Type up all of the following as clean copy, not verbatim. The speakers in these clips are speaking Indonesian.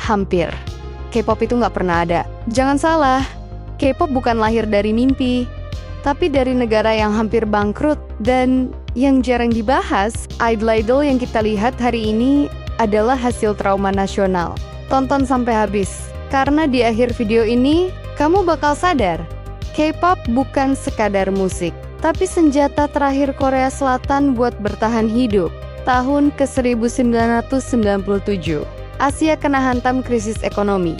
hampir. K-pop itu nggak pernah ada. Jangan salah, K-pop bukan lahir dari mimpi, tapi dari negara yang hampir bangkrut. Dan yang jarang dibahas, idol-idol yang kita lihat hari ini adalah hasil trauma nasional. Tonton sampai habis, karena di akhir video ini, kamu bakal sadar, K-pop bukan sekadar musik, tapi senjata terakhir Korea Selatan buat bertahan hidup. Tahun ke-1997, Asia kena hantam krisis ekonomi,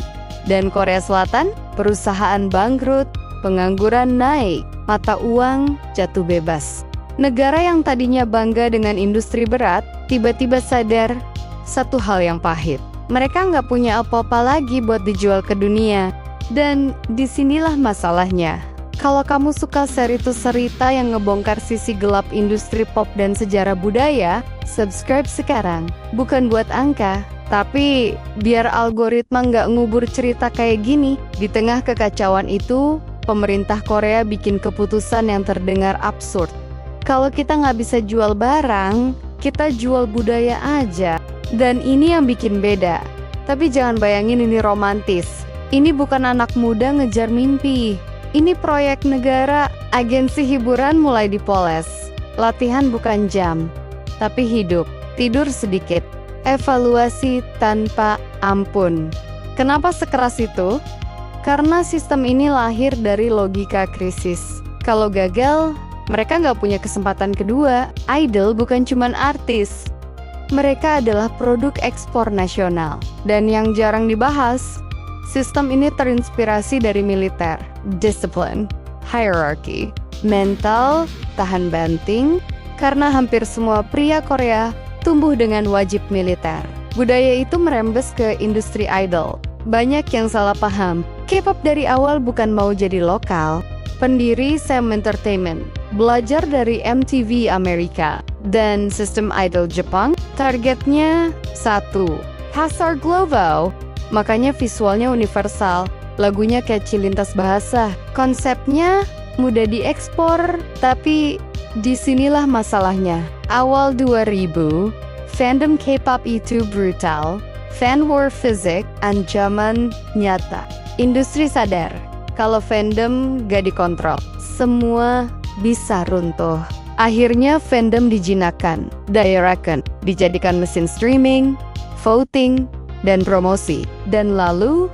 dan Korea Selatan, perusahaan bangkrut, pengangguran naik, mata uang jatuh bebas. Negara yang tadinya bangga dengan industri berat, tiba-tiba sadar satu hal yang pahit. Mereka nggak punya apa-apa lagi buat dijual ke dunia. Dan disinilah masalahnya. Kalau kamu suka cerita yang ngebongkar sisi gelap industri pop dan sejarah budaya, subscribe sekarang. Bukan buat angka, tapi biar algoritma nggak ngubur cerita kayak gini. Di tengah kekacauan itu, pemerintah Korea bikin keputusan yang terdengar absurd. Kalau kita nggak bisa jual barang, kita jual budaya aja. Dan ini yang bikin beda. Tapi jangan bayangin ini romantis. Ini bukan anak muda ngejar mimpi. Ini proyek negara, agensi hiburan mulai dipoles. Latihan bukan jam, tapi hidup. Tidur sedikit, evaluasi tanpa ampun. Kenapa sekeras itu? Karena sistem ini lahir dari logika krisis. Kalau gagal, mereka nggak punya kesempatan kedua. Idol bukan cuman artis. Mereka adalah produk ekspor nasional. Dan yang jarang dibahas, sistem ini terinspirasi dari militer, disiplin, hierarki, mental, tahan banting, karena hampir semua pria Korea tumbuh dengan wajib militer. Budaya itu merembes ke industri idol. Banyak yang salah paham, K-pop dari awal bukan mau jadi lokal. Pendiri Sam Entertainment belajar dari MTV Amerika dan sistem idol Jepang. Targetnya satu, pasar global. Makanya visualnya universal, lagunya catchy lintas bahasa. Konsepnya mudah diekspor, tapi disinilah masalahnya. Awal 2000, fandom K-pop itu brutal, fan war fisik, ancaman nyata. Industri sadar, kalau fandom gak dikontrol, semua bisa runtuh. Akhirnya fandom dijinakan, diarahkan, dijadikan mesin streaming, voting, dan promosi. Dan lalu,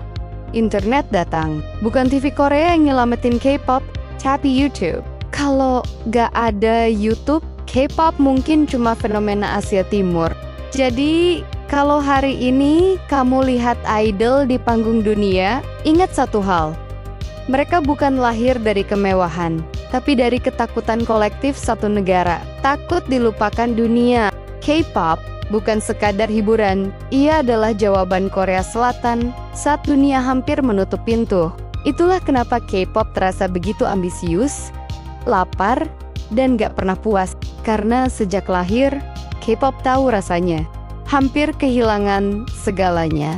internet datang. Bukan TV Korea yang nyelamatin K-pop, tapi YouTube. Kalau gak ada YouTube, K-pop mungkin cuma fenomena Asia Timur. Jadi, kalau hari ini kamu lihat idol di panggung dunia, ingat satu hal. Mereka bukan lahir dari kemewahan, tapi dari ketakutan kolektif satu negara. Takut dilupakan dunia. K-pop bukan sekadar hiburan, ia adalah jawaban Korea Selatan saat dunia hampir menutup pintu. Itulah kenapa K-pop terasa begitu ambisius, lapar, dan gak pernah puas. Karena sejak lahir, K-pop tahu rasanya hampir kehilangan segalanya.